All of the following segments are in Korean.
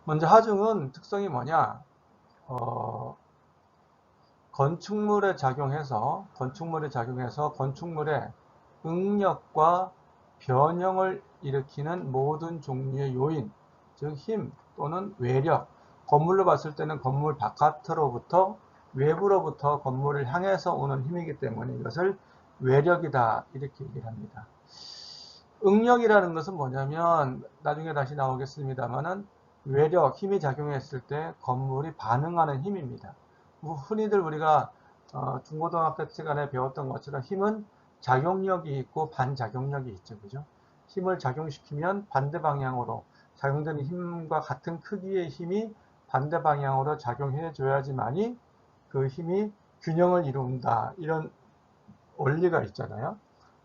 먼저 하중은 특성이 뭐냐? 건축물에 작용해서 건축물의 응력과 변형을 일으키는 모든 종류의 요인, 즉 힘 또는 외력, 건물로 봤을 때는 건물 바깥으로부터 외부로부터 건물을 향해서 오는 힘이기 때문에 이것을 외력이다 이렇게 얘기를 합니다. 응력이라는 것은 뭐냐면 나중에 다시 나오겠습니다만은 외력, 힘이 작용했을 때 건물이 반응하는 힘입니다. 흔히들 우리가 중고등학교 시간에 배웠던 것처럼 힘은 작용력이 있고 반작용력이 있죠. 그죠? 힘을 작용시키면 반대 방향으로 작용되는 힘과 같은 크기의 힘이 반대 방향으로 작용해 줘야지만이 그 힘이 균형을 이룬다. 이런 원리가 있잖아요.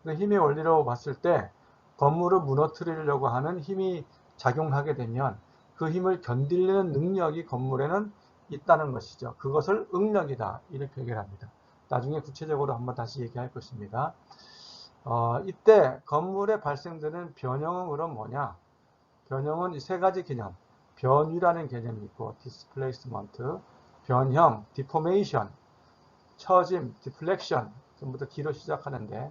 힘의 원리로 봤을 때 건물을 무너뜨리려고 하는 힘이 작용하게 되면 그 힘을 견디려는 능력이 건물에는 있다는 것이죠. 그것을 응력이다 이렇게 얘기를 합니다. 나중에 구체적으로 한번 다시 얘기할 것입니다. 이때 건물에 발생되는 변형은 그럼 뭐냐? 변형은 이 세 가지 개념, 변위라는 개념이 있고 displacement, 변형, deformation, 처짐, 디플렉션, 전부 다 D로 시작하는데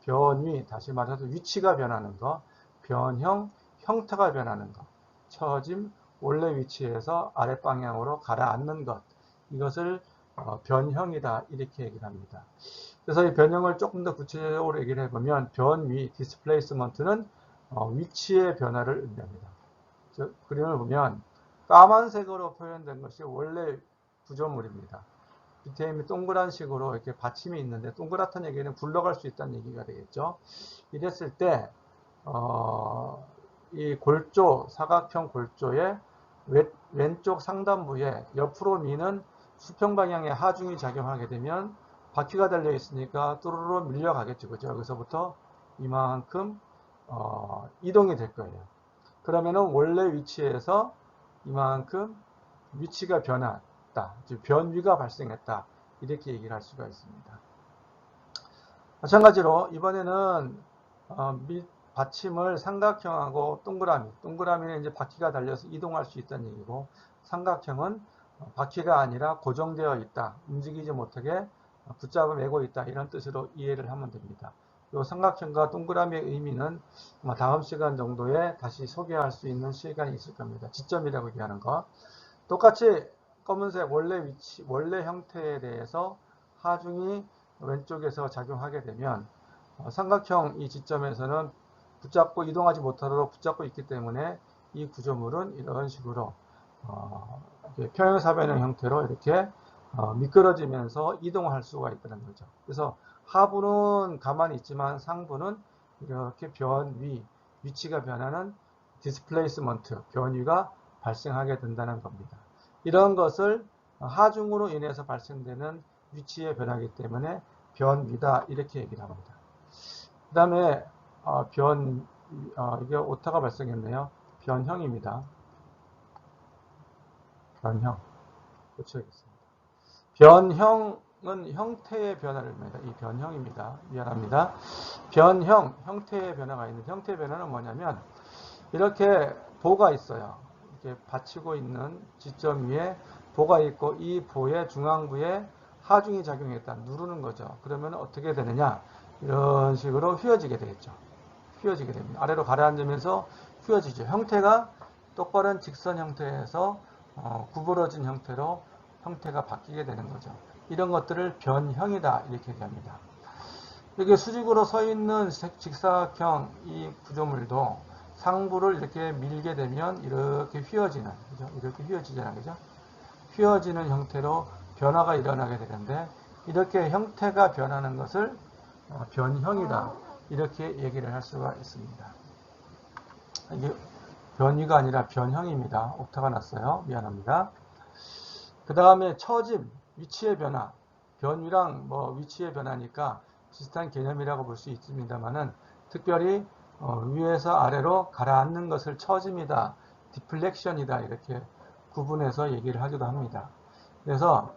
변위, 다시 말해서 위치가 변하는 거, 변형, 형태가 변하는 것, 처짐, 원래 위치에서 아랫방향으로 가라앉는 것, 이것을 변형이다 이렇게 얘기를 합니다. 그래서 이 변형을 조금 더 구체적으로 얘기를 해보면 변위, 디스플레이스먼트는 위치의 변화를 의미합니다. 그림을 보면 까만색으로 표현된 것이 원래 구조물입니다. 밑에 있는 동그란 식으로 이렇게 받침이 있는데 동그랗다는 얘기는 굴러갈 수 있다는 얘기가 되겠죠. 이랬을 때 이 골조, 사각형 골조의 왼쪽 상단부에 옆으로 미는 수평 방향의 하중이 작용하게 되면 바퀴가 달려 있으니까 뚜루루 밀려가겠죠. 그죠? 여기서부터 이만큼 이동이 될 거예요. 그러면은 원래 위치에서 이만큼 위치가 변했다. 즉 변위가 발생했다. 이렇게 얘기를 할 수가 있습니다. 마찬가지로 이번에는 밑 받침을 삼각형하고 동그라미는 이제 바퀴가 달려서 이동할 수 있다는 얘기고 삼각형은 바퀴가 아니라 고정되어 있다. 움직이지 못하게 붙잡아 매고 있다. 이런 뜻으로 이해를 하면 됩니다. 이 삼각형과 동그라미의 의미는 다음 시간 정도에 다시 소개할 수 있는 시간이 있을 겁니다. 지점이라고 얘기하는 거. 똑같이 검은색 원래 위치, 원래 형태에 대해서 하중이 왼쪽에서 작용하게 되면 삼각형 이 지점에서는 붙잡고 이동하지 못하도록 붙잡고 있기 때문에 이 구조물은 이런 식으로 평행사변형 형태로 이렇게 미끄러지면서 이동할 수가 있다는 거죠. 그래서 하부는 가만히 있지만 상부는 이렇게 위치가 변하는 디스플레이스먼트, 변위가 발생하게 된다는 겁니다. 이런 것을 하중으로 인해서 발생되는 위치의 변화이기 때문에 변위다 이렇게 얘기를 합니다. 그 다음에 이게 오타가 발생했네요. 변형입니다. 변형 고쳐야겠습니다. 변형은 형태의 변화를 말합니다. 이 변형입니다. 미안합니다. 변형, 형태의 변화가 있는데 형태의 변화는 뭐냐면 이렇게 보가 있어요. 이렇게 받치고 있는 지점 위에 보가 있고 이 보의 중앙부에 하중이 작용했다. 누르는 거죠. 그러면 어떻게 되느냐? 이런 식으로 휘어지게 되겠죠. 휘어지게 됩니다. 아래로 가라앉으면서 휘어지죠. 형태가 똑바른 직선 형태에서 구부러진 형태로 형태가 바뀌게 되는 거죠. 이런 것들을 변형이다 이렇게 얘기합니다. 이게 수직으로 서 있는 직사각형 이 구조물도 상부를 이렇게 밀게 되면 이렇게 휘어지는, 그죠? 이렇게 휘어지잖아요, 그죠? 휘어지는 형태로 변화가 일어나게 되는데 이렇게 형태가 변하는 것을 변형이다 이렇게 얘기를 할 수가 있습니다. 이게 변위가 아니라 변형입니다. 오타가 났어요. 미안합니다. 그 다음에 처짐, 위치의 변화. 변위랑 위치의 변화니까 비슷한 개념이라고 볼 수 있습니다만은 특별히 위에서 아래로 가라앉는 것을 처짐이다, 디플렉션이다 이렇게 구분해서 얘기를 하기도 합니다. 그래서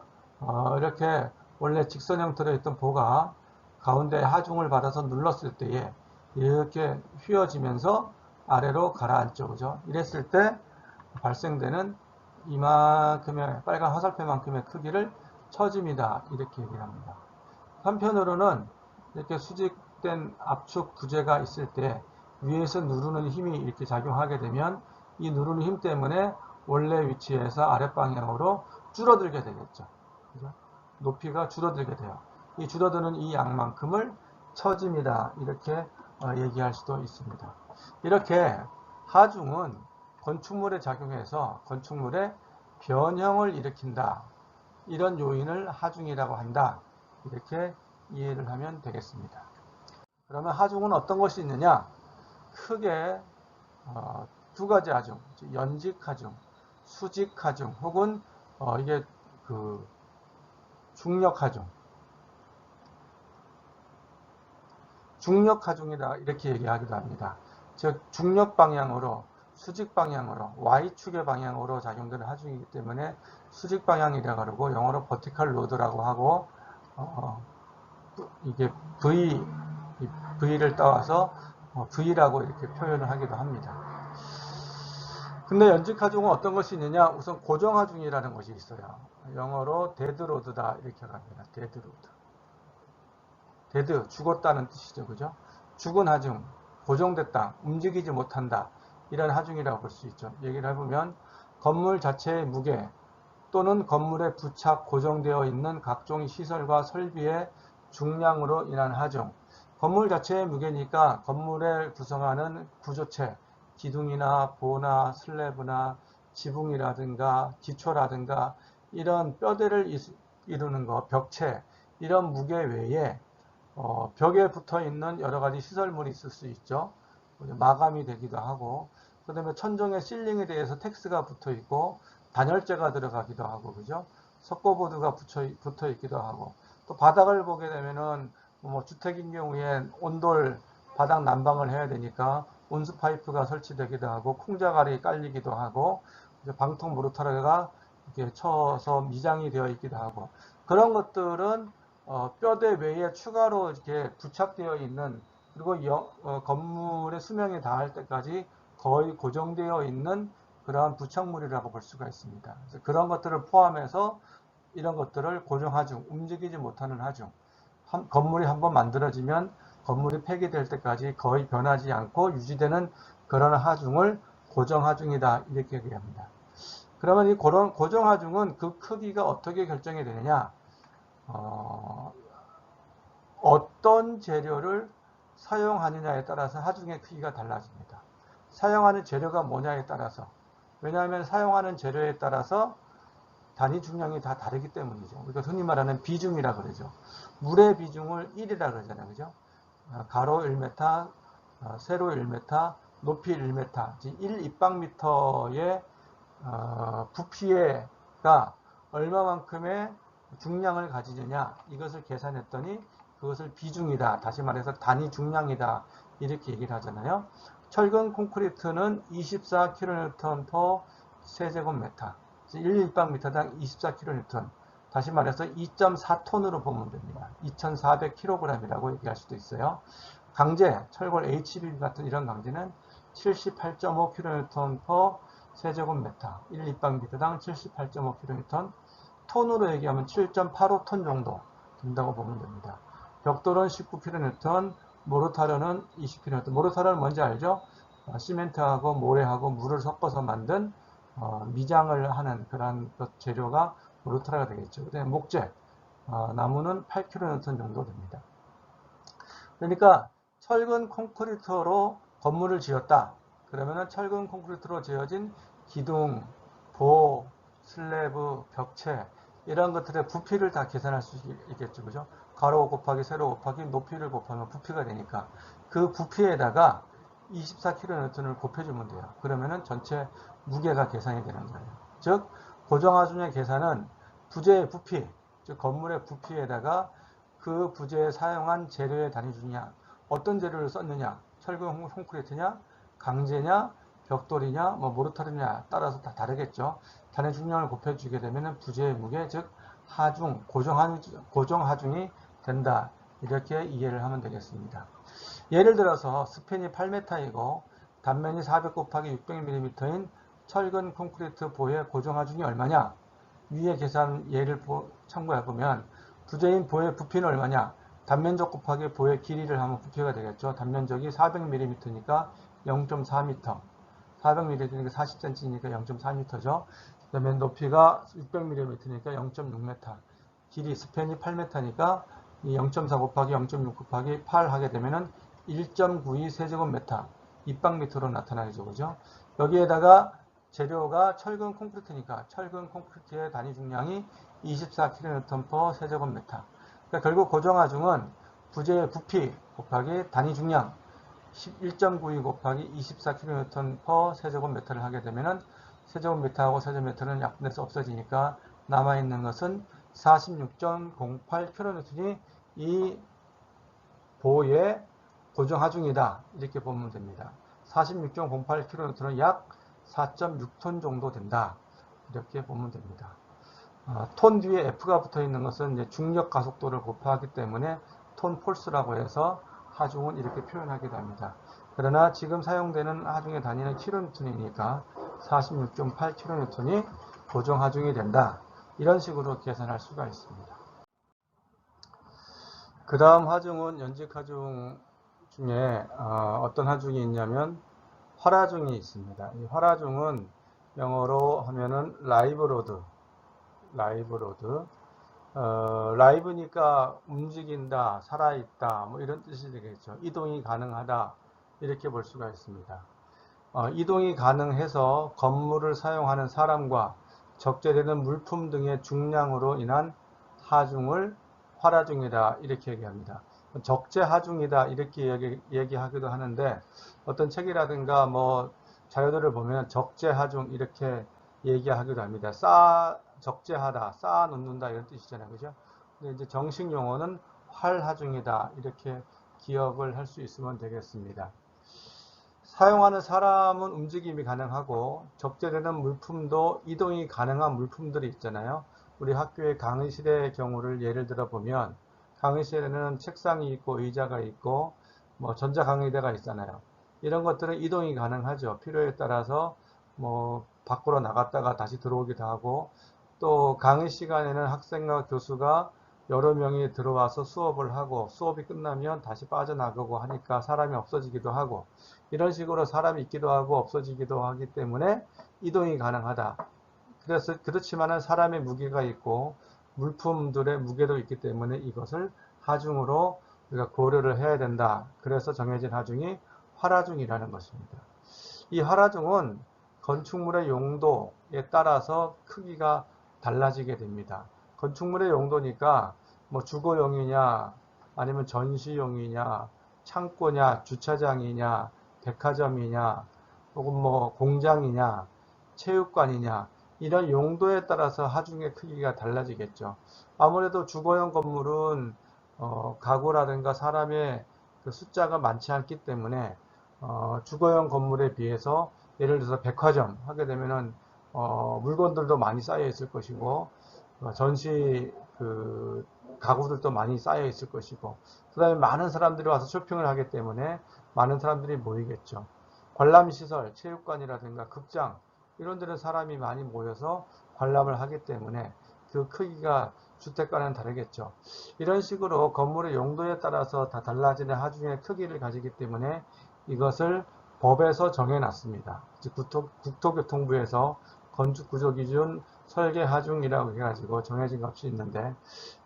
이렇게 원래 직선 형태로 있던 보가 가운데 하중을 받아서 눌렀을 때에 이렇게 휘어지면서 아래로 가라앉죠. 그죠? 이랬을 때 발생되는 이만큼의 빨간 화살표만큼의 크기를 처짐이다 이렇게 얘기를 합니다. 한편으로는 이렇게 수직된 압축 부재가 있을 때 위에서 누르는 힘이 이렇게 작용하게 되면 이 누르는 힘 때문에 원래 위치에서 아랫방향으로 줄어들게 되겠죠. 그죠? 높이가 줄어들게 돼요. 이 줄어드는 이 양만큼을 처짐이다 이렇게 얘기할 수도 있습니다. 이렇게 하중은 건축물에 작용해서 건축물의 변형을 일으킨다. 이런 요인을 하중이라고 한다. 이렇게 이해를 하면 되겠습니다. 그러면 하중은 어떤 것이 있느냐? 크게 두 가지 하중, 연직 하중, 수직 하중, 혹은 이게 그 중력 하중, 중력 하중이다 이렇게 얘기하기도 합니다. 즉 중력 방향으로, 수직 방향으로, Y축의 방향으로 작용되는 하중이기 때문에 수직 방향이라고 그러고 영어로 버티컬 로드라고 하고 이게 V를 따와서 V라고 이렇게 표현을 하기도 합니다. 근데 연직 하중은 어떤 것이 있느냐? 우선 고정 하중이라는 것이 있어요. 영어로 데드로드다 이렇게 합니다. 데드로드. 데드, 죽었다는 뜻이죠. 그죠? 죽은 하중, 고정됐다, 움직이지 못한다. 이런 하중이라고 볼 수 있죠. 얘기를 해보면 건물 자체의 무게 또는 건물에 부착 고정되어 있는 각종 시설과 설비의 중량으로 인한 하중. 건물 자체의 무게니까 건물을 구성하는 구조체, 기둥이나 보나 슬래브나 지붕이라든가 기초라든가 이런 뼈대를 이루는 것, 벽체, 이런 무게 외에 벽에 붙어 있는 여러 가지 시설물이 있을 수 있죠. 마감이 되기도 하고, 그 다음에 천정의 실링에 대해서 텍스가 붙어 있고, 단열재가 들어가기도 하고, 그죠? 석고보드가 붙어 있기도 하고, 또 바닥을 보게 되면은, 뭐 주택인 경우에 온돌 바닥 난방을 해야 되니까, 온수 파이프가 설치되기도 하고, 쿵자갈이 깔리기도 하고, 방통 모르타르가 이렇게 쳐서 미장이 되어 있기도 하고, 그런 것들은 뼈대 외에 추가로 이렇게 부착되어 있는, 그리고 건물의 수명이 다할 때까지 거의 고정되어 있는 그러한 부착물이라고 볼 수가 있습니다. 그래서 그런 것들을 포함해서 이런 것들을 고정하중, 움직이지 못하는 하중, 건물이 한번 만들어지면 건물이 폐기될 때까지 거의 변하지 않고 유지되는 그런 하중을 고정하중이다 이렇게 얘기합니다. 그러면 이 고정하중은 그 크기가 어떻게 결정이 되느냐? 어떤 재료를 사용하느냐에 따라서 하중의 크기가 달라집니다. 사용하는 재료가 뭐냐에 따라서, 왜냐하면 사용하는 재료에 따라서 단위 중량이 다 다르기 때문이죠. 우리가 흔히 말하는 비중이라 그러죠. 물의 비중을 1이라 그러잖아요. 그죠? 가로 1m, 세로 1m, 높이 1m, 1 입방미터의 부피가 얼마만큼의 중량을 가지느냐, 이것을 계산했더니 그것을 비중이다, 다시 말해서 단위 중량이다 이렇게 얘기를 하잖아요. 철근 콘크리트는 24kN/세제곱미터, 1일방미터당 24kN, 다시 말해서 2.4톤으로 보면 됩니다. 2400kg이라고 얘기할 수도 있어요. 강제, 철골 HB 같은 이런 강제는 78.5kN/세제곱미터, 1입방미터당 78.5kN, 톤으로 얘기하면 7.85톤 정도 된다고 보면 됩니다. 벽돌은 19kN, 모르타르는 20kN. 모르타르는 뭔지 알죠? 시멘트하고 모래하고 물을 섞어서 만든 미장을 하는 그런 재료가 모르타르가 되겠죠. 그다음에 목재, 나무는 8kN 정도 됩니다. 그러니까 철근 콘크리트로 건물을 지었다. 그러면은 철근 콘크리트로 지어진 기둥, 보, 슬래브, 벽체 이런 것들의 부피를 다 계산할 수 있겠죠. 그죠? 가로 곱하기 세로 곱하기 높이를 곱하면 부피가 되니까 그 부피에다가 24kN을 곱해주면 돼요. 그러면은 전체 무게가 계산이 되는 거예요. 즉 고정하중의 계산은 부재의 부피, 즉 건물의 부피에다가 그 부재에 사용한 재료의 단위 중량, 어떤 재료를 썼느냐, 철근 콘크리트냐, 강제냐, 벽돌이냐, 뭐 모르타르냐 따라서 다 다르겠죠. 단위 중량을 곱해주게 되면 부재의 무게, 즉 하중, 고정하중이 된다. 이렇게 이해를 하면 되겠습니다. 예를 들어서 스팬이 8m이고 단면이 400 곱하기 600mm인 철근 콘크리트 보의 고정 하중이 얼마냐? 위에 계산 예를 참고해 보면 부재인 보의 부피는 얼마냐? 단면적 곱하기 보의 길이를 하면 부피가 되겠죠. 단면적이 400mm니까 0.4m. 400mm니까 40cm니까 0.4m죠. 그 다음에 높이가 600mm니까 0.6m. 길이 스팬이 8m니까 이 0.4 곱하기 0.6 곱하기 8 하게 되면은 1.92 세제곱미터 입방미터로 나타나죠. 그죠? 여기에다가 재료가 철근 콘크리트니까 철근 콘크리트의 단위 중량이 24kN/s. 그러니까 결국 고정하중은 부재의 부피 곱하기 단위 중량 1.92 곱하기 24kN/s를 하게 되면은 세제곱미터하고 세제곱미터는 약분돼서 없어지니까 남아있는 것은 46.08kN이 이 보의 고정하중이다. 이렇게 보면 됩니다. 46.08kN은 약 4.6톤 정도 된다. 이렇게 보면 됩니다. 톤 뒤에 F가 붙어 있는 것은 이제 중력 가속도를 곱하기 때문에 톤 폴스라고 해서 하중은 이렇게 표현하기도 합니다. 그러나 지금 사용되는 하중의 단위는 kN이니까 46.8kN이 고정 하중이 된다. 이런 식으로 계산할 수가 있습니다. 그 다음 하중은 연직 하중 중에 어떤 하중이 있냐면 활하중이 있습니다. 이 활하중은 영어로 하면은 라이브로드, 라이브니까 움직인다, 살아있다, 뭐 이런 뜻이 되겠죠. 이동이 가능하다, 이렇게 볼 수가 있습니다. 이동이 가능해서 건물을 사용하는 사람과 적재되는 물품 등의 중량으로 인한 하중을 활하중이다, 이렇게 얘기합니다. 적재하중이다, 이렇게 얘기하기도 하는데, 어떤 책이라든가 뭐 자료들을 보면 적재하중 이렇게 얘기하기도 합니다. 적재하다, 쌓아 놓는다 이런 뜻이잖아요. 그죠? 근데 이제 정식 용어는 활하중이다 이렇게 기억을 할 수 있으면 되겠습니다. 사용하는 사람은 움직임이 가능하고 적재되는 물품도 이동이 가능한 물품들이 있잖아요. 우리 학교의 강의실의 경우를 예를 들어 보면 강의실에는 책상이 있고 의자가 있고 뭐 전자강의대가 있잖아요. 이런 것들은 이동이 가능하죠. 필요에 따라서 뭐 밖으로 나갔다가 다시 들어오기도 하고 또 강의 시간에는 학생과 교수가 여러 명이 들어와서 수업을 하고 수업이 끝나면 다시 빠져나가고 하니까 사람이 없어지기도 하고 이런 식으로 사람이 있기도 하고 없어지기도 하기 때문에 이동이 가능하다. 그렇지만은 사람의 무게가 있고 물품들의 무게도 있기 때문에 이것을 하중으로 우리가 고려를 해야 된다. 그래서 정해진 하중이 활하중이라는 것입니다. 이 활하중은 건축물의 용도에 따라서 크기가 달라지게 됩니다. 건축물의 용도니까 뭐 주거용이냐 아니면 전시용이냐 창고냐 주차장이냐 백화점이냐 혹은 뭐 공장이냐 체육관이냐 이런 용도에 따라서 하중의 크기가 달라지겠죠. 아무래도 주거용 건물은 가구라든가 사람의 그 숫자가 많지 않기 때문에 주거용 건물에 비해서 예를 들어서 백화점 하게 되면은 물건들도 많이 쌓여 있을 것이고 전시 그 가구들도 많이 쌓여 있을 것이고 그 다음에 많은 사람들이 와서 쇼핑을 하기 때문에 많은 사람들이 모이겠죠. 관람시설, 체육관이라든가 극장 이런 데는 사람이 많이 모여서 관람을 하기 때문에 그 크기가 주택과는 다르겠죠. 이런 식으로 건물의 용도에 따라서 다 달라지는 하중의 크기를 가지기 때문에 이것을 법에서 정해놨습니다. 즉 국토교통부에서 건축구조기준 설계하중이라고 해가지고 정해진 값이 있는데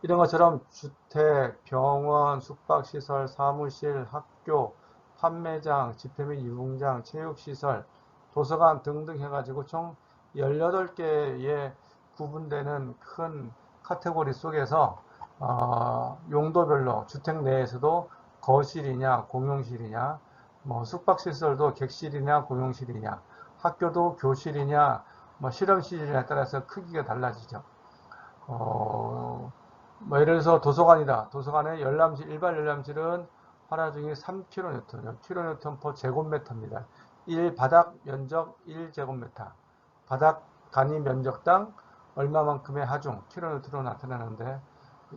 이런 것처럼 주택, 병원, 숙박시설, 사무실, 학교, 판매장, 집회 및 유흥장, 체육시설, 도서관 등등 해가지고 총 18개의 구분되는 큰 카테고리 속에서 용도별로 주택 내에서도 거실이냐 공용실이냐 뭐 숙박시설도 객실이냐 공용실이냐 학교도 교실이냐 뭐 실험실이냐에 따라서 크기가 달라지죠. 뭐 예를 들어서 도서관이다. 도서관의 열람실, 일반 열람실은 활하중이 3kN, kN/제곱미터입니다. 1바닥 면적 1제곱미터. 바닥 단위 면적당 얼마만큼의 하중, kN로 나타나는데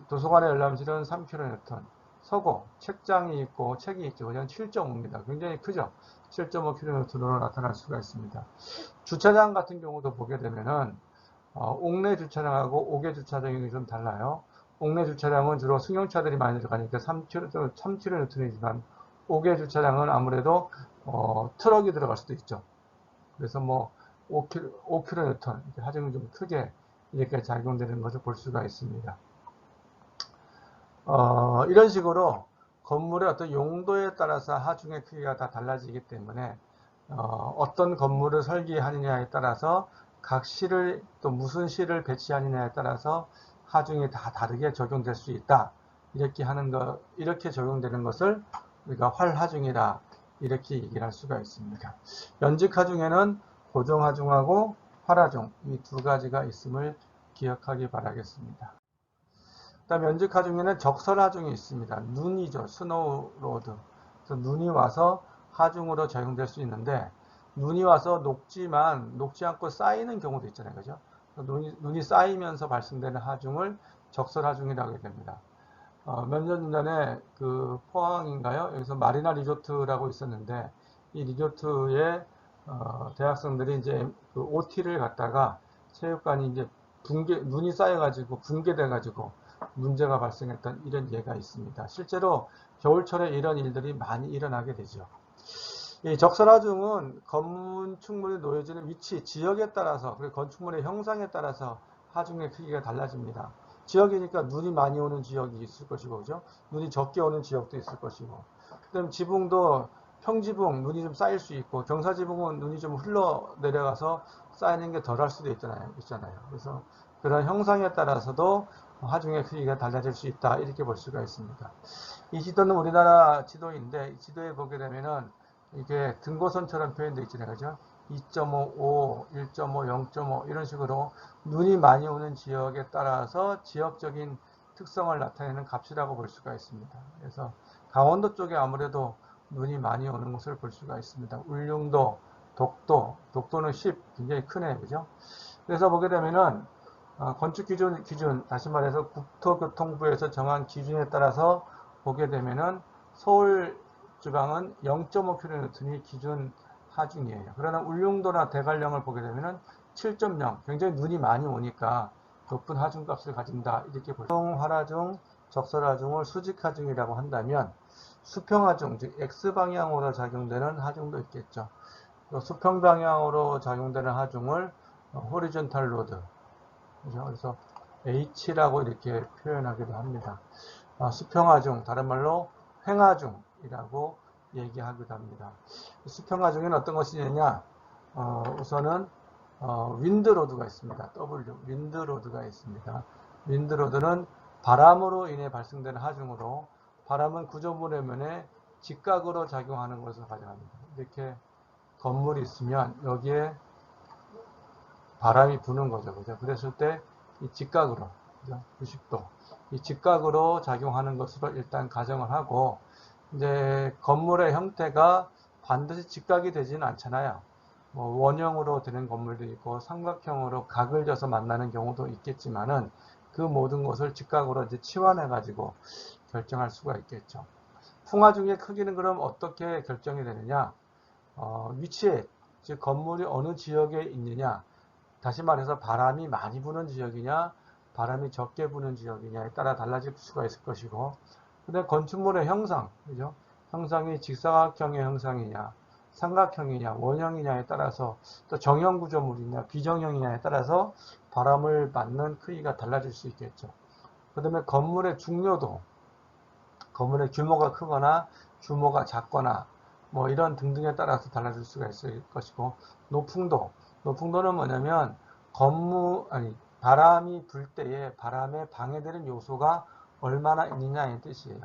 도서관의 열람실은 3kN, 서고, 책장이 있고 책이 있죠. 그냥 7.5입니다. 굉장히 크죠. 7.5km로 나타날 수가 있습니다. 주차장 같은 경우도 보게 되면은 옥내 주차장하고 옥외 주차장이 좀 달라요. 옥내 주차장은 주로 승용차들이 많이 들어가니까 3km이지만 옥외 주차장은 아무래도 트럭이 들어갈 수도 있죠. 그래서 뭐 5kN 하중이 좀 크게 이렇게 작용되는 것을 볼 수가 있습니다. 이런 식으로 건물의 어떤 용도에 따라서 하중의 크기가 다 달라지기 때문에 어떤 건물을 설계하느냐에 따라서 각 실을 또 무슨 실을 배치하느냐에 따라서 하중이 다 다르게 적용될 수 있다. 이렇게 적용되는 것을 우리가 활하중이라 이렇게 얘기를 할 수가 있습니다. 연직하중에는 고정하중하고 활하중 이 두 가지가 있음을 기억하기 바라겠습니다. 그다음 연직하중에는 적설하중이 있습니다. 눈이죠. 스노우로드. 그래서 눈이 와서 하중으로 적용될 수 있는데 눈이 와서 녹지 않고 쌓이는 경우도 있잖아요. 그죠? 눈이 쌓이면서 발생되는 하중을 적설하중이라고 하게 됩니다. 몇 년 전에 그 포항인가요? 여기서 마리나 리조트라고 있었는데 이 리조트에 대학생들이 이제 그 OT를 갔다가 체육관이 이제 눈이 쌓여가지고 붕괴돼가지고 문제가 발생했던 이런 예가 있습니다. 실제로 겨울철에 이런 일들이 많이 일어나게 되죠. 이 적설하중은 건축물이 놓여지는 위치, 지역에 따라서 그리고 건축물의 형상에 따라서 하중의 크기가 달라집니다. 지역이니까 눈이 많이 오는 지역이 있을 것이고, 그죠? 눈이 적게 오는 지역도 있을 것이고, 그다음 지붕도 평지붕 눈이 좀 쌓일 수 있고, 경사지붕은 눈이 좀 흘러 내려가서 쌓이는 게 덜할 수도 있잖아요. 그래서 그런 형상에 따라서도 하중의 크기가 달라질 수 있다 이렇게 볼 수가 있습니다. 이 지도는 우리나라 지도인데 이 지도에 보게 되면은 이게 등고선처럼 표현되어 있잖아요. 그죠? 2.5, 1.5, 0.5 이런 식으로 눈이 많이 오는 지역에 따라서 지역적인 특성을 나타내는 값이라고 볼 수가 있습니다. 그래서 강원도 쪽에 아무래도 눈이 많이 오는 것을 볼 수가 있습니다. 울릉도, 독도는 10 굉장히 크네요. 그죠? 그래서 보게 되면은 건축 기준 다시 말해서 국토교통부에서 정한 기준에 따라서 보게 되면은 서울 지방은 0.5kN 기준 하중이에요. 그러나 울릉도나 대관령을 보게 되면은 7.0 굉장히 눈이 많이 오니까 높은 하중값을 가진다 이렇게 볼 수 있습니다. 활하중, 적설하중을 수직하중이라고 한다면 수평하중 즉 X방향으로 작용되는 하중도 있겠죠. 수평 방향으로 작용되는 하중을 호리존탈 로드 그래서 H라고 이렇게 표현하기도 합니다. 수평하중, 다른 말로 횡하중이라고 얘기하기도 합니다. 수평하중에는 어떤 것이냐? 우선은 윈드로드가 있습니다. W, 윈드로드가 있습니다. 윈드로드는 바람으로 인해 발생되는 하중으로 바람은 구조물의 면에 직각으로 작용하는 것을 가정합니다. 이렇게 건물이 있으면 여기에 바람이 부는 거죠. 그죠? 그랬을 때 이 직각으로, 그죠? 90도. 이 직각으로 작용하는 것으로 일단 가정을 하고, 이제 건물의 형태가 반드시 직각이 되지는 않잖아요. 뭐 원형으로 되는 건물도 있고, 삼각형으로 각을 져서 만나는 경우도 있겠지만은, 그 모든 것을 직각으로 이제 치환해가지고 결정할 수가 있겠죠. 풍화중의 크기는 그럼 어떻게 결정이 되느냐? 위치에, 즉 건물이 어느 지역에 있느냐, 다시 말해서 바람이 많이 부는 지역이냐 바람이 적게 부는 지역이냐에 따라 달라질 수가 있을 것이고 근데 건축물의 형상 그죠? 형상이 직사각형의 형상이냐 삼각형이냐 원형이냐에 따라서 또 정형 구조물이냐 비정형이냐에 따라서 바람을 맞는 크기가 달라질 수 있겠죠. 그 다음에 건물의 중요도 건물의 규모가 크거나 규모가 작거나 뭐 이런 등등에 따라서 달라질 수가 있을 것이고 높음도는 뭐냐면 바람이 불 때에 바람에 방해되는 요소가 얼마나 있느냐의 뜻이에요.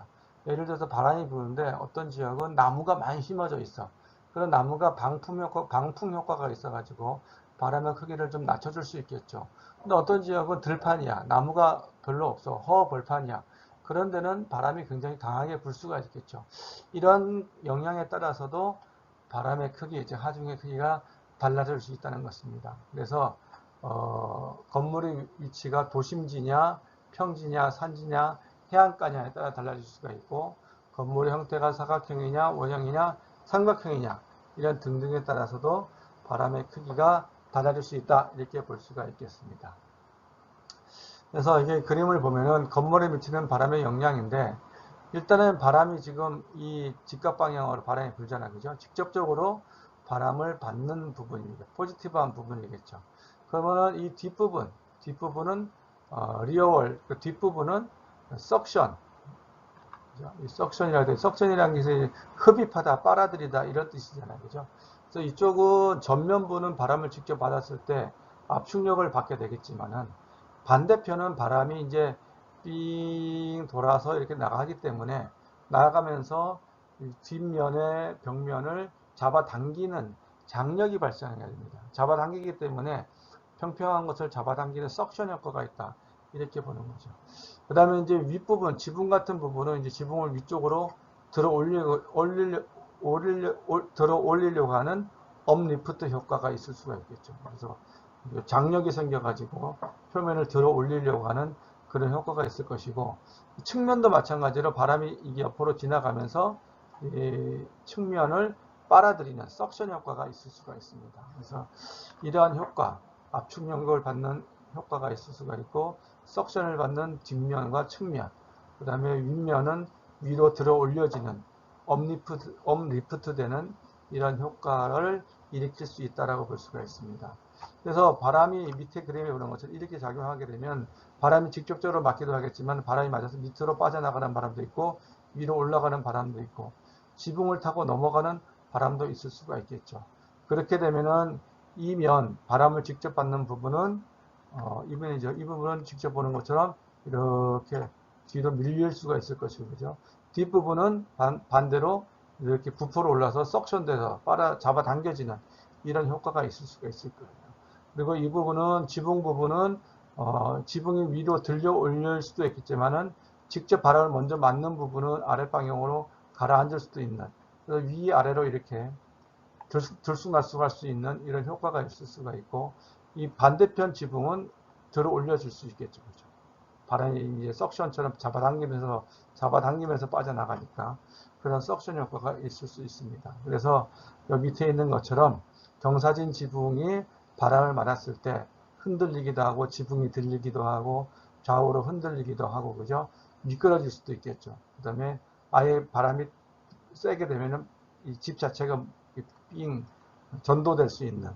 예를 들어서 바람이 부는데 어떤 지역은 나무가 많이 심어져 있어. 그런 나무가 방풍 효과가 있어가지고 바람의 크기를 좀 낮춰줄 수 있겠죠. 근데 어떤 지역은 들판이야. 나무가 별로 없어. 허벌판이야. 그런 데는 바람이 굉장히 강하게 불 수가 있겠죠. 이런 영향에 따라서도 바람의 크기, 즉 하중의 크기가 달라질 수 있다는 것입니다. 그래서 건물의 위치가 도심지냐, 평지냐, 산지냐 해안가냐에 따라 달라질 수가 있고, 건물의 형태가 사각형이냐 원형이냐 삼각형이냐 이런 등등에 따라서도 바람의 크기가 달라질 수 있다, 이렇게 볼 수가 있겠습니다. 그래서 이게 그림을 보면은 건물에 미치는 바람의 영향인데, 일단은 바람이 지금 이 직각 방향으로 바람이 불잖아요. 그죠? 직접적으로 바람을 받는 부분입니다. 포지티브한 부분이겠죠. 그러면은 이 뒷부분은 리어월, 그 뒷부분은 석션. 이 석션이라고 돼. 석션이라는 게 흡입하다, 빨아들이다 이런 뜻이잖아요. 그죠? 그래서 이쪽은 전면부는 바람을 직접 받았을 때 압축력을 받게 되겠지만은, 반대편은 바람이 이제 삥 돌아서 이렇게 나가기 때문에 나가면서 뒷면의 벽면을 잡아당기는 장력이 발생해야 됩니다. 잡아당기기 때문에 평평한 것을 잡아당기는 석션 효과가 있다, 이렇게 보는 거죠. 그 다음에 이제 윗부분, 지붕 같은 부분은 이제 지붕을 위쪽으로 들어 올리려고 하는 업리프트 효과가 있을 수가 있겠죠. 그래서 장력이 생겨가지고 표면을 들어 올리려고 하는 그런 효과가 있을 것이고, 측면도 마찬가지로 바람이 이게 옆으로 지나가면서 이 측면을 빨아들이는 석션 효과가 있을 수가 있습니다. 그래서 이러한 효과, 압축력을 받는 효과가 있을 수가 있고, 석션을 받는 뒷면과 측면, 그 다음에 윗면은 위로 들어 올려지는 업리프트 되는 이런 효과를 일으킬 수 있다고 볼 수가 있습니다. 그래서 바람이 밑에 그림에 보는 것처럼 이렇게 작용하게 되면 바람이 직접적으로 맞기도 하겠지만, 바람이 맞아서 밑으로 빠져나가는 바람도 있고 위로 올라가는 바람도 있고 지붕을 타고 넘어가는 바람도 있을 수가 있겠죠. 그렇게 되면은 바람을 직접 받는 부분은 이분이죠. 이 부분은 직접 보는 것처럼 이렇게 뒤로 밀릴 수가 있을 것이고, 그죠? 뒷부분은 반대로 이렇게 부풀어 올라서 석션돼서 잡아당겨지는 이런 효과가 있을 수가 있을 거예요. 그리고 이 부분은, 지붕 부분은 지붕이 위로 들려 올릴 수도 있겠지만은, 직접 바람을 먼저 맞는 부분은 아랫방향으로 가라앉을 수도 있는, 그래서 위아래로 이렇게 들쑥날쑥할 수 있는 이런 효과가 있을 수가 있고, 이 반대편 지붕은 들어 올려질 수 있겠죠. 그렇죠? 바람이 이제 석션처럼 잡아당기면서 빠져나가니까 그런 석션 효과가 있을 수 있습니다. 그래서 여기 밑에 있는 것처럼 경사진 지붕이 바람을 맞았을 때 흔들리기도 하고, 지붕이 들리기도 하고, 좌우로 흔들리기도 하고, 그죠? 미끄러질 수도 있겠죠. 그 다음에 아예 바람이 세게 되면은 이 집 자체가 삥 전도될 수 있는,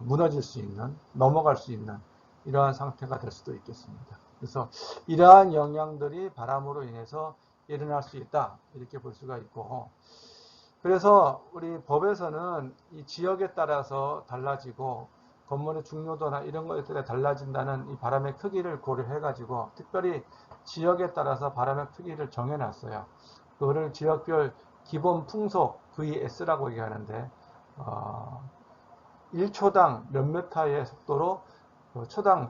무너질 수 있는, 넘어갈 수 있는 이러한 상태가 될 수도 있겠습니다. 그래서 이러한 영향들이 바람으로 인해서 일어날 수 있다, 이렇게 볼 수가 있고, 그래서 우리 법에서는 이 지역에 따라서 달라지고 건물의 중요도나 이런 것에 따라 달라진다는 이 바람의 크기를 고려해 가지고 특별히 지역에 따라서 바람의 크기를 정해 놨어요. 그거를 지역별 기본 풍속 VS라고 얘기하는데, 1초당 몇 메타의 속도로,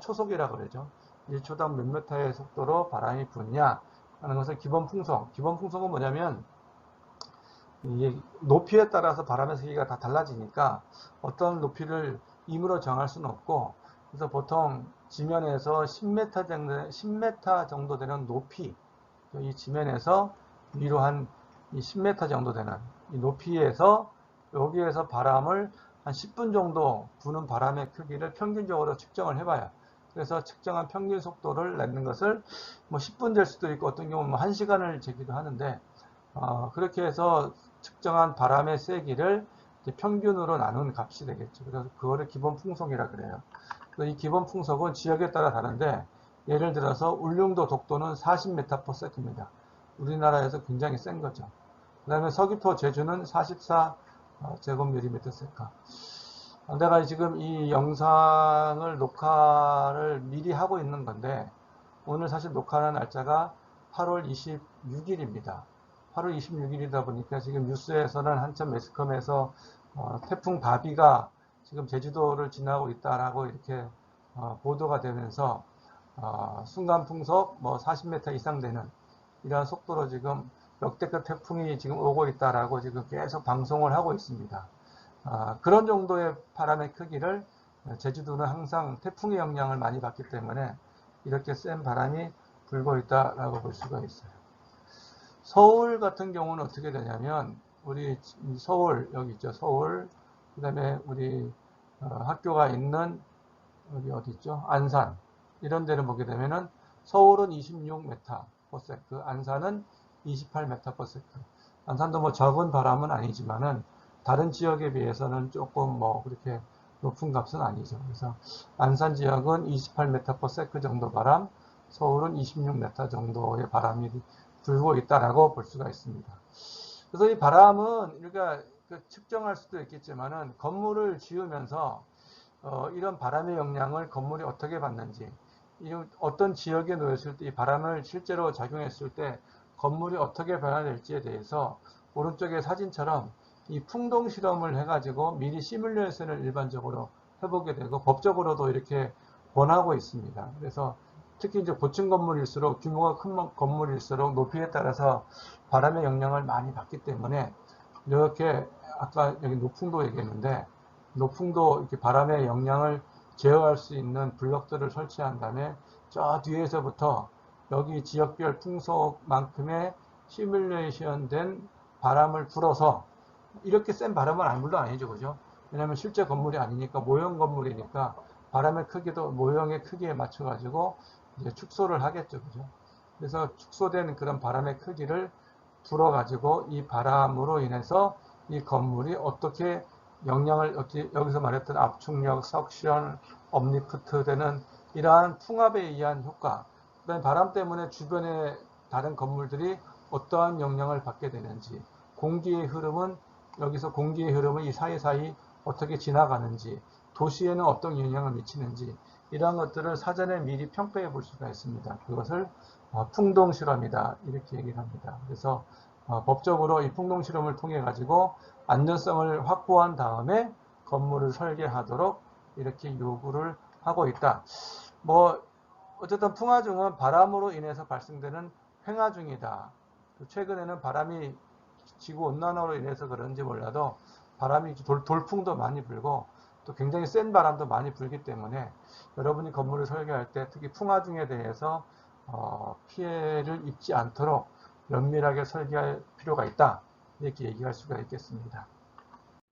초속이라고 그러죠. 1초당 몇 메타의 속도로 바람이 부냐 하는 것을 기본 풍속은 뭐냐면, 이 높이에 따라서 바람의 세기가 다 달라지니까 어떤 높이를 임으로 정할 수는 없고, 그래서 보통 지면에서 10m 정도 되는 높이, 이 지면에서 위로 한 10m 정도 되는 이 높이에서, 여기에서 바람을 한 10분 정도 부는 바람의 크기를 평균적으로 측정을 해봐요. 그래서 측정한 평균 속도를 내는 것을 뭐 10분 될 수도 있고 어떤 경우는 뭐 1시간을 재기도 하는데, 그렇게 해서 측정한 바람의 세기를 평균으로 나눈 값이 되겠죠. 그래서 그거를 기본 풍속이라 그래요. 이 기본 풍속은 지역에 따라 다른데, 예를 들어서 울릉도 독도는 40m/s입니다. 우리나라에서 굉장히 센 거죠. 그 다음에 서귀포 제주는 44제곱msec. 내가 지금 이 영상을 녹화를 미리 하고 있는 건데, 오늘 사실 녹화하는 날짜가 8월 26일입니다. 8월 26일이다 보니까 지금 뉴스에서는 한참 매스컴에서 태풍 바비가 지금 제주도를 지나고 있다라고 이렇게 보도가 되면서 순간 풍속 뭐 40m 이상 되는 이러한 속도로 지금 역대급 태풍이 지금 오고 있다라고 지금 계속 방송을 하고 있습니다. 그런 정도의 바람의 크기를, 제주도는 항상 태풍의 영향을 많이 받기 때문에 이렇게 센 바람이 불고 있다라고 볼 수가 있어요. 서울 같은 경우는 어떻게 되냐면 우리 서울 여기 있죠. 서울 그다음에 우리 학교가 있는 여기 어디 있죠? 안산 이런 데를 보게 되면은 서울은 26m/s, 안산은 28m/s. 안산도 뭐 적은 바람은 아니지만은 다른 지역에 비해서는 조금 뭐 그렇게 높은 값은 아니죠. 그래서 안산 지역은 28m/s 정도 바람, 서울은 26m 정도의 바람이 불고 있다라고 볼 수가 있습니다. 그래서 이 바람은 우리가 측정할 수도 있겠지만은 건물을 지으면서 이런 바람의 영향을 건물이 어떻게 받는지, 어떤 지역에 놓였을 때 이 바람을 실제로 작용했을 때 건물이 어떻게 변화될지에 대해서 오른쪽의 사진처럼 이 풍동 실험을 해가지고 미리 시뮬레이션을 일반적으로 해보게 되고 법적으로도 이렇게 권하고 있습니다. 그래서 특히 이제 고층 건물일수록 규모가 큰 건물일수록 높이에 따라서 바람의 영향을 많이 받기 때문에 이렇게 아까 여기 노풍도 얘기했는데 노풍도 이렇게 바람의 영향을 제어할 수 있는 블럭들을 설치한 다음에 저 뒤에서부터 여기 지역별 풍속만큼의 시뮬레이션 된 바람을 불어서 이렇게 센 바람은 안 불도 아니죠, 그죠? 왜냐면 실제 건물이 아니니까 모형 건물이니까 바람의 크기도 모형의 크기에 맞춰가지고 이제 축소를 하겠죠, 그죠? 그래서 축소된 그런 바람의 크기를 불어가지고 이 바람으로 인해서 이 건물이 어떻게 영향을 여기서 말했던 압축력, 석션, 업리프트 되는 이러한 풍압에 의한 효과, 그다음에 바람 때문에 주변의 다른 건물들이 어떠한 영향을 받게 되는지, 공기의 흐름은 여기서 공기의 흐름은 이 사이사이 어떻게 지나가는지, 도시에는 어떤 영향을 미치는지 이러한 것들을 사전에 미리 평가해 볼 수가 있습니다. 그것을 풍동 실험이다 이렇게 얘기를 합니다. 그래서 법적으로 이 풍동 실험을 통해 가지고 안전성을 확보한 다음에 건물을 설계하도록 이렇게 요구를 하고 있다. 뭐 어쨌든 풍화중은 바람으로 인해서 발생되는 횡화중이다. 최근에는 바람이 지구 온난화로 인해서 그런지 몰라도 바람이 돌풍도 많이 불고 또 굉장히 센 바람도 많이 불기 때문에 여러분이 건물을 설계할 때 특히 풍화중에 대해서 피해를 입지 않도록 면밀하게 설계할 필요가 있다. 이렇게 얘기할 수가 있겠습니다.